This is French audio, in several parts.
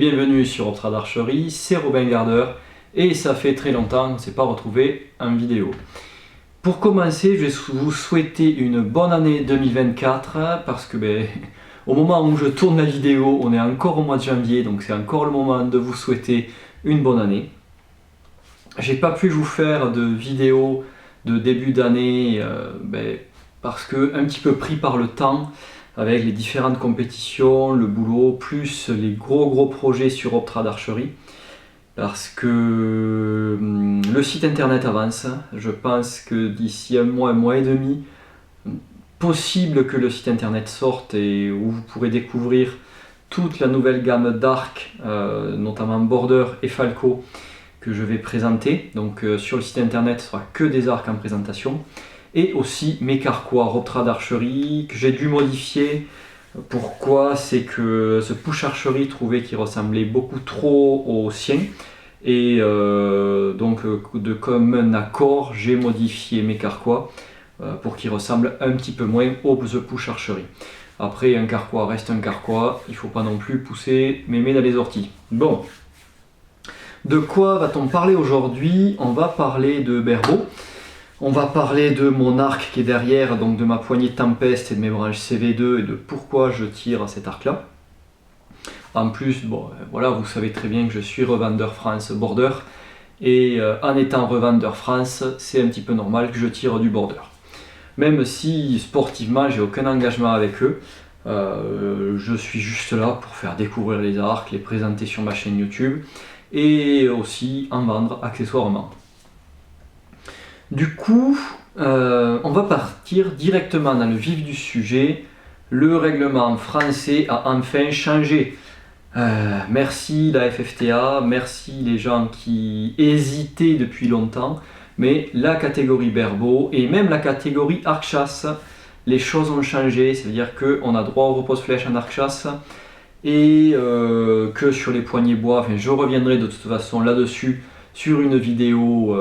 bienvenue sur Optrad d'Archerie, c'est Robin Gardeur et ça fait très longtemps qu'on ne s'est pas retrouvé en vidéo. Pour commencer, je vais vous souhaiter une bonne année 2024 parce que au moment où je tourne la vidéo, on est encore au mois de janvier, donc c'est encore le moment de vous souhaiter une bonne année. J'ai pas pu vous faire de vidéo de début d'année parce que un petit peu pris par le temps avec les différentes compétitions, le boulot, plus les gros projets sur Optrad d'Archerie parce que le site internet avance. Je pense que d'ici un mois et demi, possible que le site internet sorte et où vous pourrez découvrir toute la nouvelle gamme d'arcs, notamment Border et Falco, que je vais présenter. Donc sur le site internet, ce sera que des arcs en présentation. Et aussi mes carquois Optrad d'Archerie que j'ai dû modifier. Pourquoi? C'est que ce push archerie trouvait qu'il ressemblait beaucoup trop au sien. Et donc de commun accord, j'ai modifié mes carquois pour qu'ils ressemblent un petit peu moins au push archerie. Après, un carquois reste un carquois, il ne faut pas non plus pousser mémé dans les orties. Bon, de quoi va-t-on parler aujourd'hui? On va parler de Berbo. On va parler de mon arc qui est derrière, donc de ma poignée Tempest et de mes branches CV2 et de pourquoi je tire à cet arc là. En plus, voilà, vous savez très bien que je suis revendeur France Border et en étant revendeur France, c'est un petit peu normal que je tire du Border. Même si sportivement, j'ai aucun engagement avec eux, je suis juste là pour faire découvrir les arcs, les présenter sur ma chaîne YouTube et aussi en vendre accessoirement. Du coup, on va partir directement dans le vif du sujet. Le règlement français a enfin changé. Merci la FFTA, merci les gens qui hésitaient depuis longtemps, mais la catégorie Berbo et même la catégorie arc-chasse, les choses ont changé. Ça veut dire qu'on a droit au repose-flèche en arc-chasse et que sur les poignées bois, je reviendrai de toute façon là-dessus sur une vidéo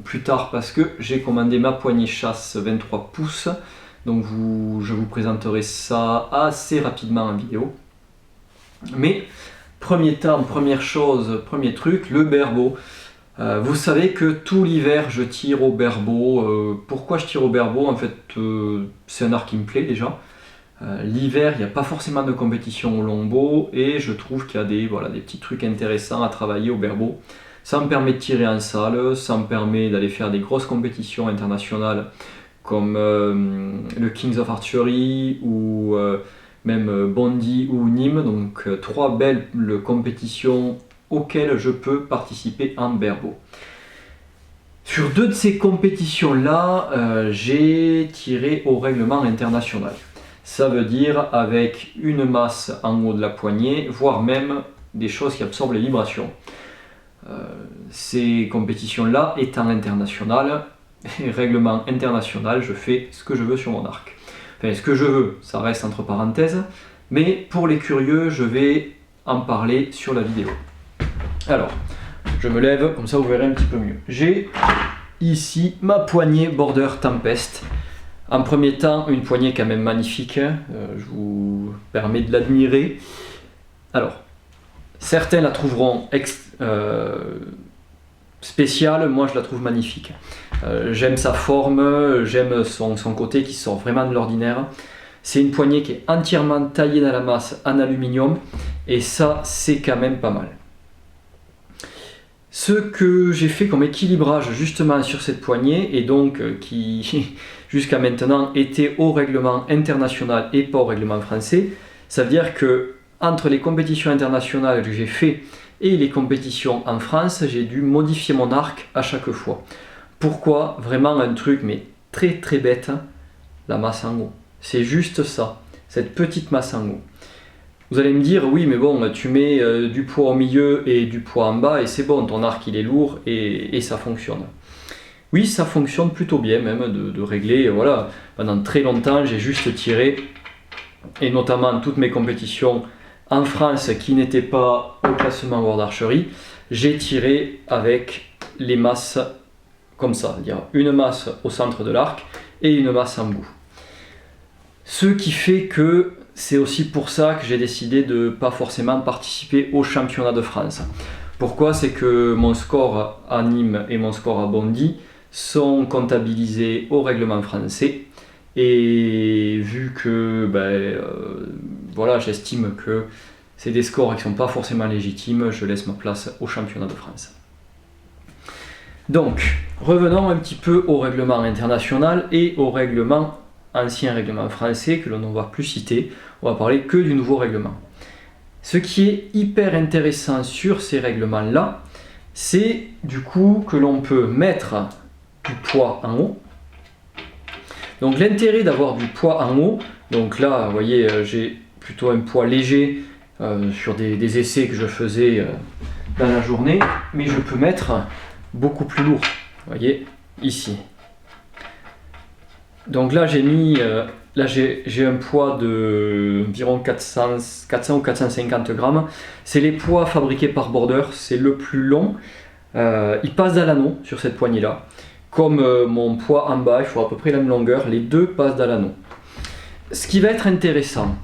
plus tard parce que j'ai commandé ma poignée chasse 23 pouces, donc je vous présenterai ça assez rapidement en vidéo. Mais premier truc, le Berbo. Vous savez que tout l'hiver je tire au Berbo. Pourquoi je tire au Berbo? En fait, c'est un arc qui me plaît déjà. L'hiver, il n'y a pas forcément de compétition au longbow et je trouve qu'il y a des petits trucs intéressants à travailler au Berbo. Ça me permet de tirer en salle, ça me permet d'aller faire des grosses compétitions internationales comme le Kings of Archery ou même Bondy ou Nîmes. Donc trois belles compétitions auxquelles je peux participer en Berbo. Sur deux de ces compétitions-là, j'ai tiré au règlement international. Ça veut dire avec une masse en haut de la poignée, voire même des choses qui absorbent les vibrations. Ces compétitions-là étant internationales, règlement international, je fais ce que je veux sur mon arc. Enfin, ce que je veux, ça reste entre parenthèses, mais pour les curieux, je vais en parler sur la vidéo. Alors, je me lève, comme ça vous verrez un petit peu mieux. J'ai ici ma poignée Border Tempest. En premier temps, une poignée quand même magnifique, je vous permets de l'admirer. Alors, certains la trouveront spéciale, moi je la trouve magnifique. J'aime sa forme, j'aime son côté qui sort vraiment de l'ordinaire. C'est une poignée qui est entièrement taillée dans la masse en aluminium et ça c'est quand même pas mal. Ce que j'ai fait comme équilibrage justement sur cette poignée et donc qui jusqu'à maintenant était au règlement international et pas au règlement français, ça veut dire que entre les compétitions internationales que j'ai fait et les compétitions en France, j'ai dû modifier mon arc à chaque fois. Pourquoi? Vraiment un truc mais très bête, la masse en haut. C'est juste ça, cette petite masse en haut. Vous allez me dire, oui mais bon, tu mets du poids au milieu et du poids en bas et c'est bon, ton arc il est lourd et ça fonctionne. Oui, ça fonctionne plutôt bien même de régler, voilà. Pendant très longtemps, j'ai juste tiré, et notamment toutes mes compétitions en France qui n'étaient pas au classement World Archery, j'ai tiré avec les masses comme ça, c'est-à-dire une masse au centre de l'arc et une masse en bout. Ce qui fait que c'est aussi pour ça que j'ai décidé de ne pas forcément participer au championnat de France. Pourquoi? C'est que mon score à Nîmes et mon score à Bondy sont comptabilisés au règlement français. Et vu que voilà, j'estime que c'est des scores qui ne sont pas forcément légitimes, je laisse ma place au championnat de France. Donc, revenons un petit peu au règlement international et au ancien règlement français que l'on ne va plus citer. On va parler que du nouveau règlement. Ce qui est hyper intéressant sur ces règlements-là, c'est du coup que l'on peut mettre du poids en haut. Donc l'intérêt d'avoir du poids en haut, donc là vous voyez j'ai plutôt un poids léger sur des essais que je faisais dans la journée, mais je peux mettre beaucoup plus lourd, vous voyez ici. Donc là j'ai mis, j'ai un poids de environ 400 ou 450 grammes, c'est les poids fabriqués par Border, c'est le plus long, il passe dans l'anneau sur cette poignée là. Comme mon poids en bas, il faut à peu près la même longueur, les deux passent dans l'anneau. Ce qui va être intéressant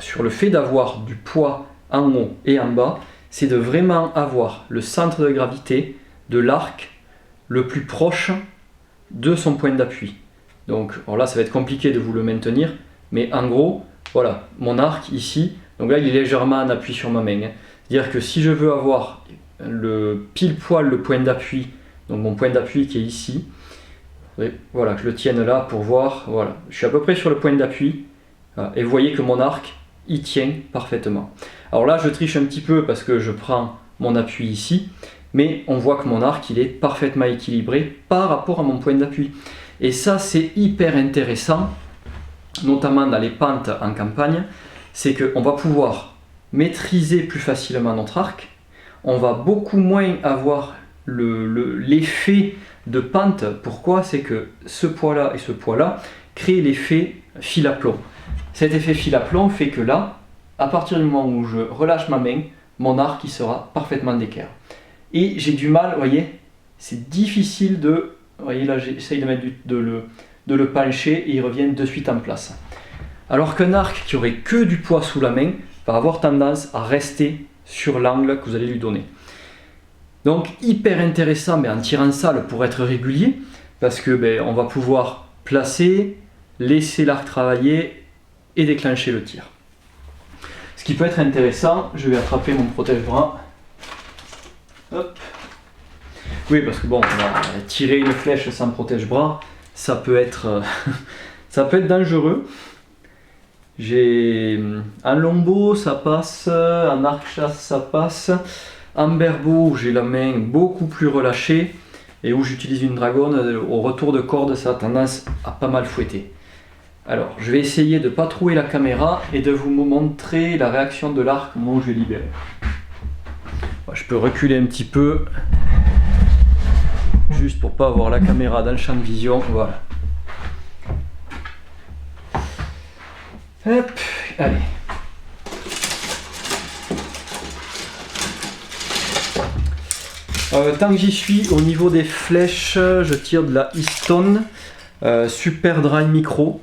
sur le fait d'avoir du poids en haut et en bas, c'est de vraiment avoir le centre de gravité de l'arc le plus proche de son point d'appui. Donc alors là ça va être compliqué de vous le maintenir, mais en gros, voilà, mon arc ici, donc là il est légèrement en appui sur ma main. C'est-à-dire que si je veux avoir le pile poil le point d'appui, donc mon point d'appui qui est ici, voilà, que je le tienne là pour voir, voilà, je suis à peu près sur le point d'appui, et vous voyez que mon arc il tient parfaitement. Alors là je triche un petit peu parce que je prends mon appui ici, mais on voit que mon arc il est parfaitement équilibré par rapport à mon point d'appui. Et ça c'est hyper intéressant, notamment dans les pentes en campagne, c'est qu'on va pouvoir maîtriser plus facilement notre arc, on va beaucoup moins avoir l'effet de pente. Pourquoi? C'est que ce poids-là et ce poids-là créent l'effet fil à plomb. Cet effet fil à plomb fait que là, à partir du moment où je relâche ma main, mon arc il sera parfaitement d'équerre. Et j'ai du mal, vous voyez, c'est difficile de... Vous voyez là, j'essaye de le pencher et il revient de suite en place. Alors qu'un arc qui aurait que du poids sous la main va avoir tendance à rester sur l'angle que vous allez lui donner. Donc hyper intéressant en tir en salle pour être régulier, parce que on va pouvoir placer, laisser l'arc travailler et déclencher le tir. Ce qui peut être intéressant, je vais attraper mon protège-bras. Hop. Oui, parce que bon, on va tirer une flèche sans protège-bras, ça peut être dangereux. En longbow ça passe, en arc-chasse ça passe. En berbeau, où j'ai la main beaucoup plus relâchée et où j'utilise une dragonne, au retour de corde, ça a tendance à pas mal fouetter. Alors, je vais essayer de ne pas trouver la caméra et de vous montrer la réaction de l'arc au moment où je vais libérer. Je peux reculer un petit peu, juste pour pas avoir la caméra dans le champ de vision. Voilà. Hop, allez. Tant que j'y suis, au niveau des flèches, je tire de la Easton Super Dry Micro,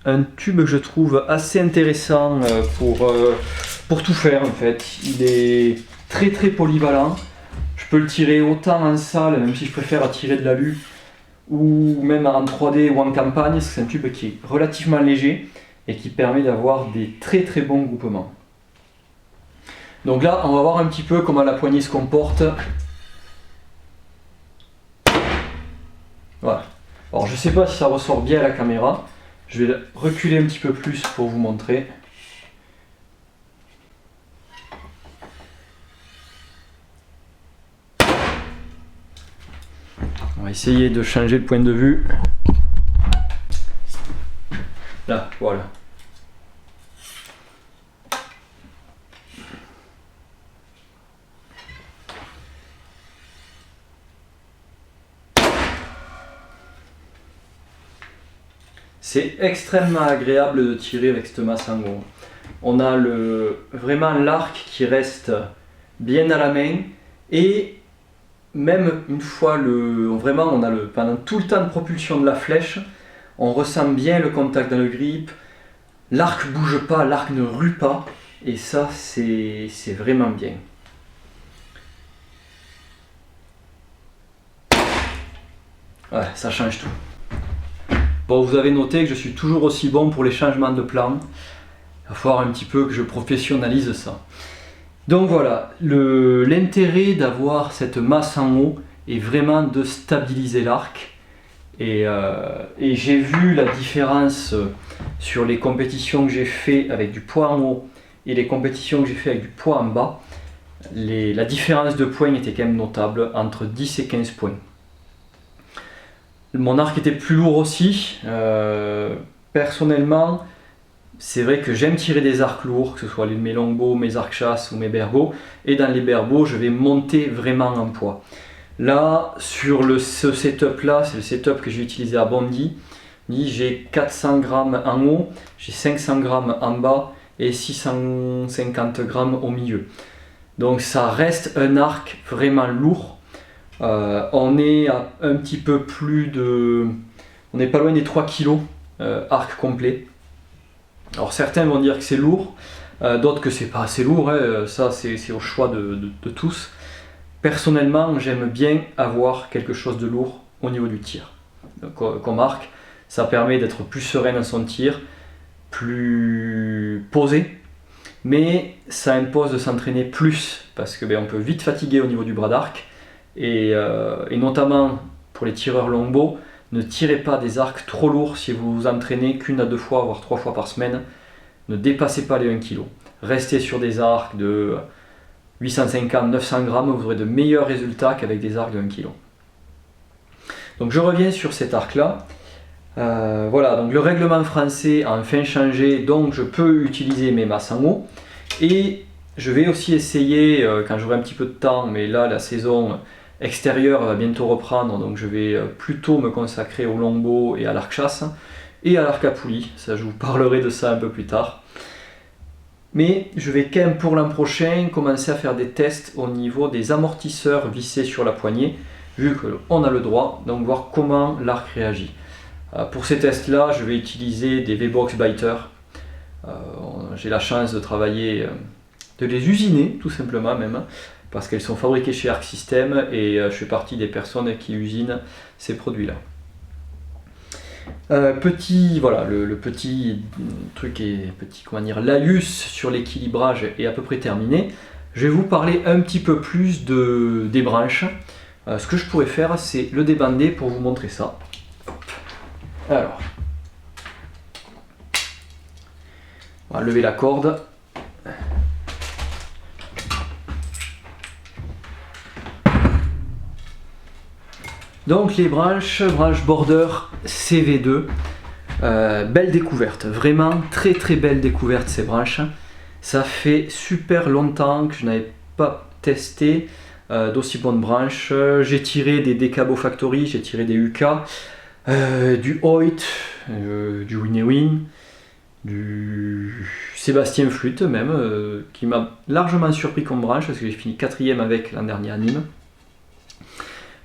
un tube que je trouve assez intéressant pour tout faire en fait. Il est très très polyvalent, je peux le tirer autant en salle, même si je préfère tirer de l'alu, ou même en 3D ou en campagne, parce que c'est un tube qui est relativement léger et qui permet d'avoir des très très bons groupements. Donc là, on va voir un petit peu comment la poignée se comporte. Voilà. Alors je ne sais pas si ça ressort bien à la caméra. Je vais reculer un petit peu plus pour vous montrer. On va essayer de changer le point de vue. Là, voilà. C'est extrêmement agréable de tirer avec cette masse en gros. On a vraiment l'arc qui reste bien à la main et même une fois on a pendant tout le temps de propulsion de la flèche, on ressent bien le contact dans le grip, l'arc bouge pas, l'arc ne rue pas, et ça c'est vraiment bien. Ouais, ça change tout. Bon, vous avez noté que je suis toujours aussi bon pour les changements de plan. Il va falloir un petit peu que je professionnalise ça. Donc voilà, l'intérêt d'avoir cette masse en haut est vraiment de stabiliser l'arc. Et j'ai vu la différence sur les compétitions que j'ai fait avec du poids en haut et les compétitions que j'ai fait avec du poids en bas. La différence de points était quand même notable, entre 10 et 15 points. Mon arc était plus lourd aussi. Personnellement, c'est vrai que j'aime tirer des arcs lourds, que ce soit mes longbows, mes arcs chasse ou mes berbeaux. Et dans les berbeaux, je vais monter vraiment en poids. Là, sur ce setup là, c'est le setup que j'ai utilisé à Bondy. J'ai 400 grammes en haut, j'ai 500 grammes en bas et 650 grammes au milieu. Donc ça reste un arc vraiment lourd. On est à un petit peu plus de... On n'est pas loin des 3 kg arc complet. Alors certains vont dire que c'est lourd, d'autres que c'est pas assez lourd, hein. Ça c'est au choix de tous. Personnellement, j'aime bien avoir quelque chose de lourd au niveau du tir. Comme arc, ça permet d'être plus serein dans son tir, plus posé, mais ça impose de s'entraîner plus parce que on peut vite fatiguer au niveau du bras d'arc et notamment pour les tireurs longbow, ne tirez pas des arcs trop lourds si vous vous entraînez qu'1 à 2 fois, voire 3 fois par semaine. Ne dépassez pas les 1 kg. Restez sur des arcs de 850-900 grammes, vous aurez de meilleurs résultats qu'avec des arcs de 1 kg. Donc je reviens sur cet arc là. Voilà, donc le règlement français a enfin changé, donc je peux utiliser mes masses en haut. Et je vais aussi essayer, quand j'aurai un petit peu de temps, mais là la saison extérieure va bientôt reprendre, donc je vais plutôt me consacrer au longbow et à l'arc chasse et à l'arc à poulie. Ça, je vous parlerai de ça un peu plus tard. Mais je vais quand même pour l'an prochain commencer à faire des tests au niveau des amortisseurs vissés sur la poignée, vu qu'on a le droit, donc voir comment l'arc réagit. Pour ces tests là, je vais utiliser des V-Box Biter. J'ai la chance de travailler, de les usiner tout simplement même, parce qu'elles sont fabriquées chez Arc System et je fais partie des personnes qui usinent ces produits là. Voilà, le petit truc et petit laïus sur l'équilibrage est à peu près terminé. Je vais vous parler un petit peu plus des branches. Ce que je pourrais faire, c'est le débander pour vous montrer ça. Alors, on va lever la corde. Donc les branche border CV2, belle découverte, vraiment très très belle découverte ces branches. Ça fait super longtemps que je n'avais pas testé d'aussi bonnes branches. J'ai tiré des Decabo Factory, j'ai tiré des UK, du Hoyt, du Winewin, du Sébastien Flûte même, qui m'a largement surpris comme branche parce que j'ai fini 4e avec l'an dernier à Nîmes.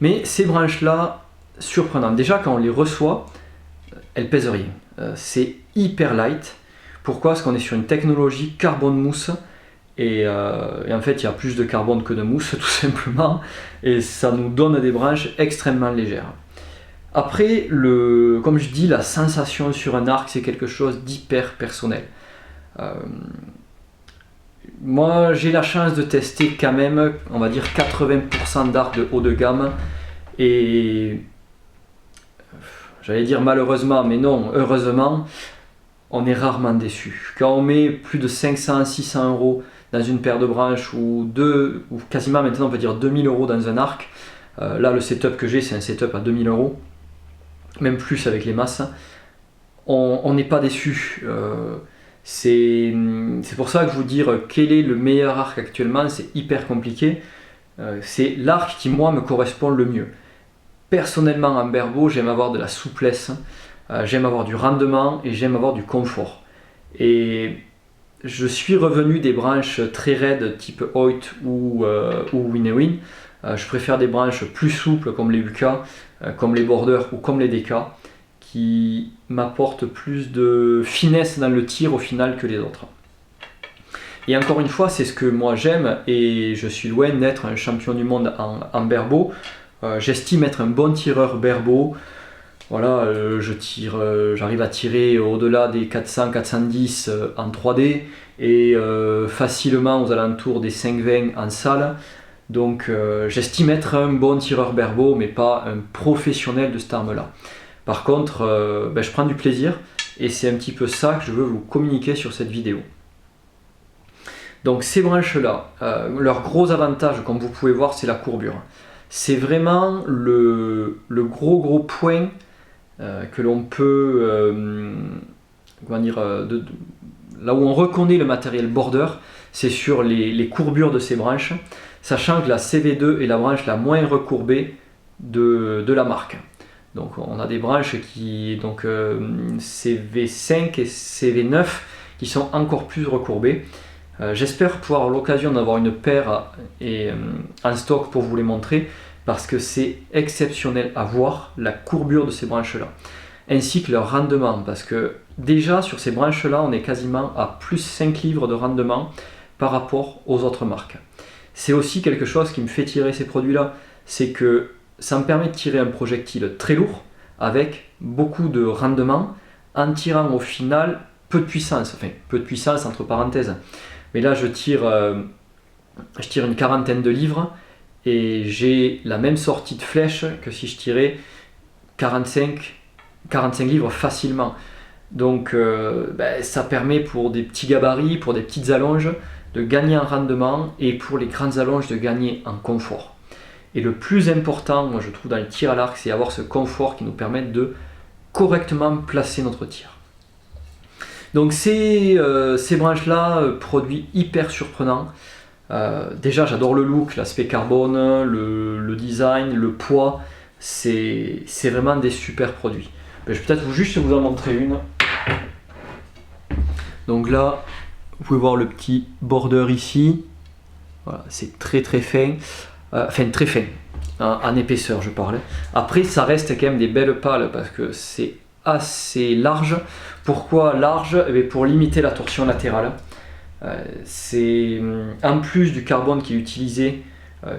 Mais ces branches-là, surprenantes. Déjà, quand on les reçoit, elles pèsent rien. C'est hyper light. Pourquoi? Parce qu'on est sur une technologie carbone mousse. Et en fait, il y a plus de carbone que de mousse, tout simplement. Et ça nous donne des branches extrêmement légères. Après, comme je dis, la sensation sur un arc, c'est quelque chose d'hyper personnel. Moi, j'ai la chance de tester quand même, on va dire 80% d'arcs de haut de gamme. Et j'allais dire malheureusement, mais non, heureusement, on est rarement déçu. Quand on met plus de 500-600 euros dans une paire de branches ou quasiment maintenant on peut dire 2000 euros dans un arc, là le setup que j'ai, c'est un setup à 2000 euros, même plus avec les masses, on n'est pas déçu. C'est pour ça que je vous dire quel est le meilleur arc actuellement, c'est hyper compliqué. C'est l'arc qui moi me correspond le mieux. Personnellement en berbeau, j'aime avoir de la souplesse, j'aime avoir du rendement et j'aime avoir du confort. Et je suis revenu des branches très raides type Hoyt ou Winewin. Je préfère des branches plus souples comme les UK, comme les Border ou comme les DK, qui m'apporte plus de finesse dans le tir au final que les autres. Et encore une fois, c'est ce que moi j'aime, et je suis loin d'être un champion du monde en berbeau. J'estime être un bon tireur berbeau. Voilà, j'arrive à tirer au-delà des 400-410 en 3D et facilement aux alentours des 5,20 en salle. Donc j'estime être un bon tireur berbeau, mais pas un professionnel de cette arme-là. Par contre, je prends du plaisir, et c'est un petit peu ça que je veux vous communiquer sur cette vidéo. Donc ces branches-là, leur gros avantage, comme vous pouvez voir, c'est la courbure. C'est vraiment le gros point que l'on peut, là où on reconnaît le matériel border, c'est sur les courbures de ces branches, sachant que la CV2 est la branche la moins recourbée de la marque. Donc on a des branches qui, CV5 et CV9, qui sont encore plus recourbées. J'espère pouvoir avoir l'occasion d'avoir une paire en stock pour vous les montrer, parce que c'est exceptionnel à voir la courbure de ces branches là, ainsi que leur rendement, parce que déjà sur ces branches là on est quasiment à plus 5 livres de rendement par rapport aux autres marques. C'est aussi quelque chose qui me fait tirer ces produits là, c'est que ça me permet de tirer un projectile très lourd avec beaucoup de rendement en tirant au final peu de puissance, enfin peu de puissance entre parenthèses. Mais là je tire une quarantaine de livres et j'ai la même sortie de flèche que si je tirais 45 livres facilement. Donc ça permet pour des petits gabarits, pour des petites allonges, de gagner en rendement, et pour les grandes allonges de gagner en confort. Et le plus important, moi je trouve, dans le tir à l'arc, c'est avoir ce confort qui nous permet de correctement placer notre tir. Donc ces branches-là, produits hyper surprenants. Déjà j'adore le look, l'aspect carbone, le design, le poids, c'est vraiment des super produits. Je vais peut-être juste vous en montrer une. Donc là, vous pouvez voir le petit border ici. Voilà, c'est très fin. Enfin très fin, en épaisseur je parle. Après ça reste quand même des belles pales, parce que c'est assez large. Pourquoi large? Pour limiter la torsion latérale. C'est en plus du carbone qui est utilisé,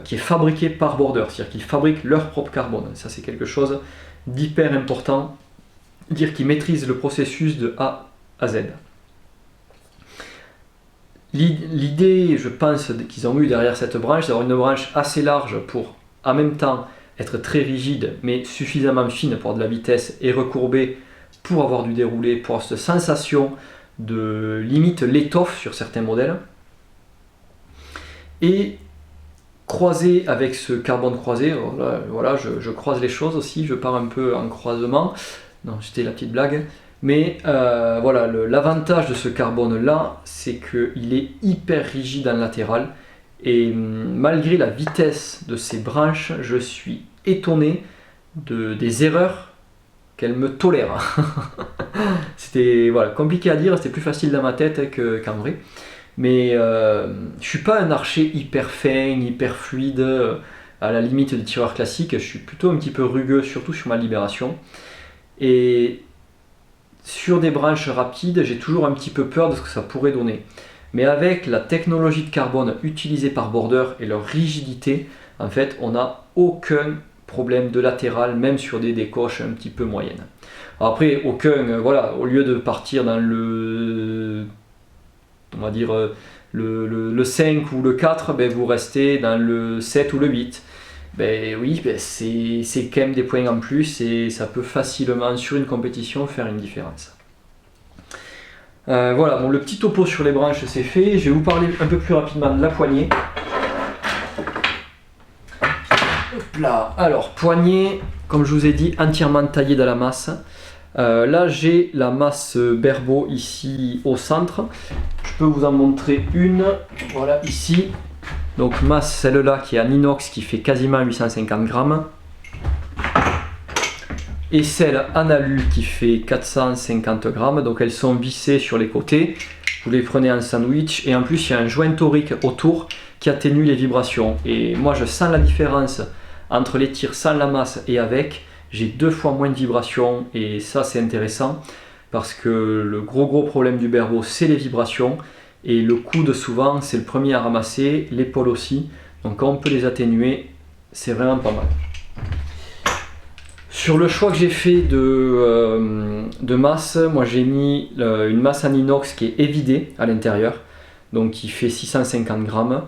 qui est fabriqué par Border, c'est-à-dire qu'ils fabriquent leur propre carbone. Ça c'est quelque chose d'hyper important, dire qu'ils maîtrisent le processus de A à Z. L'idée, je pense, qu'ils ont eu derrière cette branche, c'est d'avoir une branche assez large pour en même temps être très rigide mais suffisamment fine pour avoir de la vitesse, et recourbée pour avoir du déroulé, pour avoir cette sensation de limite l'étoffe sur certains modèles, et croisé avec ce carbone croisé. Voilà, je croise les choses aussi, je pars un peu en croisement, non c'était la petite blague, mais voilà, l'avantage de ce carbone là, c'est qu'il est hyper rigide en latéral, et malgré la vitesse de ces branches, je suis étonné des erreurs qu'elle me tolère. C'était compliqué à dire, c'était plus facile dans ma tête qu'en vrai. Mais je suis pas un archer hyper fin, hyper fluide, à la limite des tireurs classiques. Je suis plutôt un petit peu rugueux, surtout sur ma libération. Et sur des branches rapides, j'ai toujours un petit peu peur de ce que ça pourrait donner. Mais avec la technologie de carbone utilisée par Border et leur rigidité, en fait, on n'a aucun problème de latéral, même sur des décoches un petit peu moyennes. Alors après, au lieu de partir dans le 5 ou le 4, vous restez dans le 7 ou le 8. C'est quand même des points en plus, et ça peut facilement, sur une compétition, faire une différence. Le petit topo sur les branches c'est fait. Je vais vous parler un peu plus rapidement de la poignée. Hop là. Alors, poignée, comme je vous ai dit, entièrement taillée dans la masse. Là j'ai la masse Berbeau ici au centre. Je peux vous en montrer une, voilà ici. Donc masse celle-là qui est en inox, qui fait quasiment 850 grammes. Et celle en alu qui fait 450 grammes. Donc elles sont vissées sur les côtés. Vous les prenez en sandwich, et en plus il y a un joint torique autour qui atténue les vibrations. Et moi je sens la différence entre les tirs sans la masse et avec. j'ai 2 fois moins de vibrations, et ça c'est intéressant parce que le gros problème du Berbo, c'est les vibrations, et le coude souvent c'est le premier à ramasser, l'épaule aussi, donc quand on peut les atténuer, c'est vraiment pas mal. Sur le choix que j'ai fait de masse, moi j'ai mis une masse en inox qui est évidée à l'intérieur, donc qui fait 650 grammes.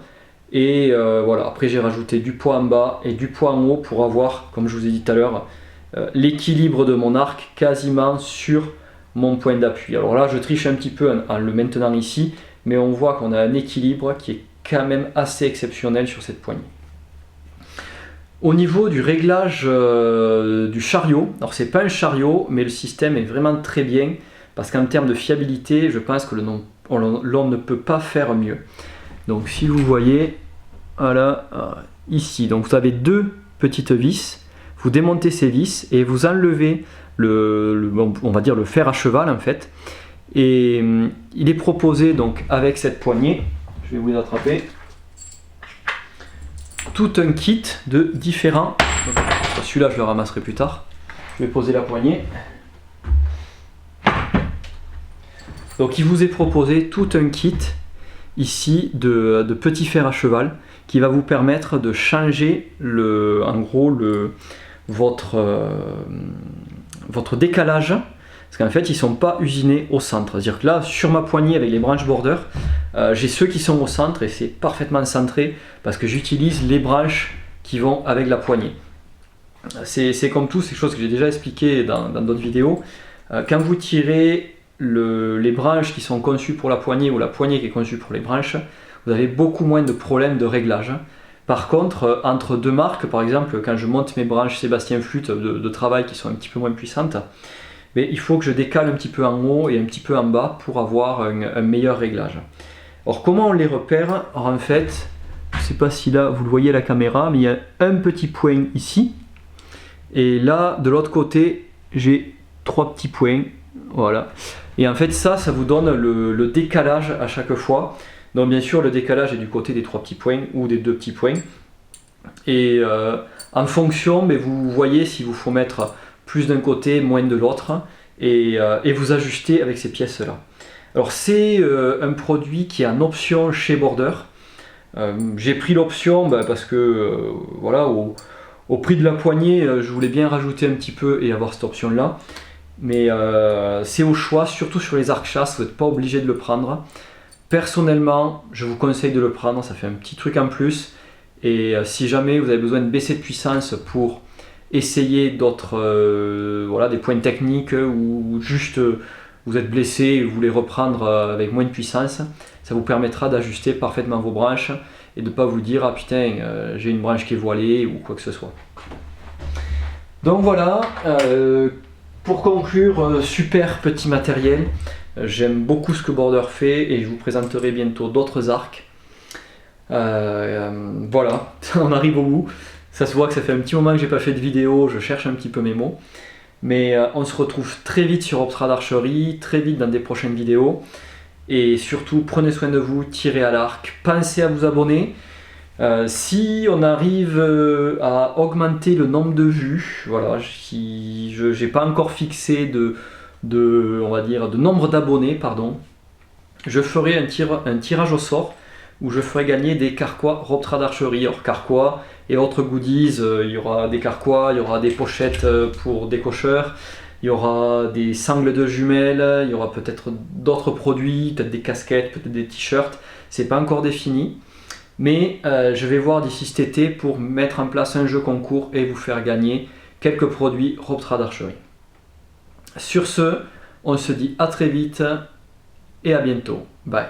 Et voilà, après j'ai rajouté du poids en bas et du poids en haut pour avoir, comme je vous ai dit tout à l'heure, l'équilibre de mon arc quasiment sur mon point d'appui. Alors là je triche un petit peu en le maintenant ici, mais on voit qu'on a un équilibre qui est quand même assez exceptionnel sur cette poignée. Au niveau du réglage du chariot, alors c'est pas un chariot, mais le système est vraiment très bien, parce qu'en termes de fiabilité, je pense que l'on ne peut pas faire mieux. Donc si vous voyez, voilà, ici, donc vous avez 2 petites vis, vous démontez ces vis et vous enlevez on va dire le fer à cheval en fait, et il est proposé donc avec cette poignée, je vais vous les attraper, tout un kit de différents, celui-là je le ramasserai plus tard, je vais poser la poignée. Donc il vous est proposé tout un kit ici de petits fers à cheval qui va vous permettre de changer en gros votre décalage, parce qu'en fait ils ne sont pas usinés au centre, c'est-à-dire que là sur ma poignée avec les branches border, j'ai ceux qui sont au centre et c'est parfaitement centré parce que j'utilise les branches qui vont avec la poignée. C'est comme tout, c'est quelque chose que j'ai déjà expliqué dans d'autres vidéos. Quand vous tirez les branches qui sont conçues pour la poignée ou la poignée qui est conçue pour les branches, vous avez beaucoup moins de problèmes de réglage. Par contre, entre 2 marques, par exemple, quand je monte mes branches Sébastien Flûte de travail qui sont un petit peu moins puissantes, mais il faut que je décale un petit peu en haut et un petit peu en bas pour avoir un meilleur réglage. Alors comment on les repère? Alors, en fait, je ne sais pas si là vous le voyez à la caméra, mais il y a un petit point ici, et là de l'autre côté j'ai 3 petits points, voilà. Et en fait ça vous donne le décalage à chaque fois. Donc bien sûr le décalage est du côté des 3 petits points ou des 2 petits points, et en fonction, mais vous voyez s'il vous faut mettre plus d'un côté, moins de l'autre, et vous ajustez avec ces pièces là. Alors c'est un produit qui est en option chez Border. J'ai pris l'option parce que voilà, au prix de la poignée, je voulais bien rajouter un petit peu et avoir cette option là, mais c'est au choix, surtout sur les arcs chasse, vous n'êtes pas obligé de le prendre. Personnellement je vous conseille de le prendre, ça fait un petit truc en plus, et si jamais vous avez besoin de baisser de puissance pour essayer d'autres voilà, des points techniques, ou juste vous êtes blessé et vous voulez reprendre avec moins de puissance, ça vous permettra d'ajuster parfaitement vos branches et de ne pas vous dire ah putain j'ai une branche qui est voilée ou quoi que ce soit. Donc voilà, pour conclure, super petit matériel, j'aime beaucoup ce que Border fait et je vous présenterai bientôt d'autres arcs. Voilà, on arrive au bout. Ça se voit que ça fait un petit moment que j'ai pas fait de vidéo, je cherche un petit peu mes mots. Mais on se retrouve très vite sur Optrad Archery, très vite dans des prochaines vidéos. Et surtout, prenez soin de vous, tirez à l'arc, pensez à vous abonner. Si on arrive à augmenter le nombre de vues, voilà, si je n'ai pas encore fixé on va dire, de nombre d'abonnés, pardon, je ferai un tirage au sort où je ferai gagner des carquois Optrad Archery. Alors carquois et autres goodies, il y aura des carquois, il y aura des pochettes pour décocheurs, il y aura des sangles de jumelles, il y aura peut-être d'autres produits, peut-être des casquettes, peut-être des t-shirts, c'est pas encore défini. Mais je vais voir d'ici cet été pour mettre en place un jeu concours et vous faire gagner quelques produits Optrad Archery. Sur ce, on se dit à très vite et à bientôt. Bye.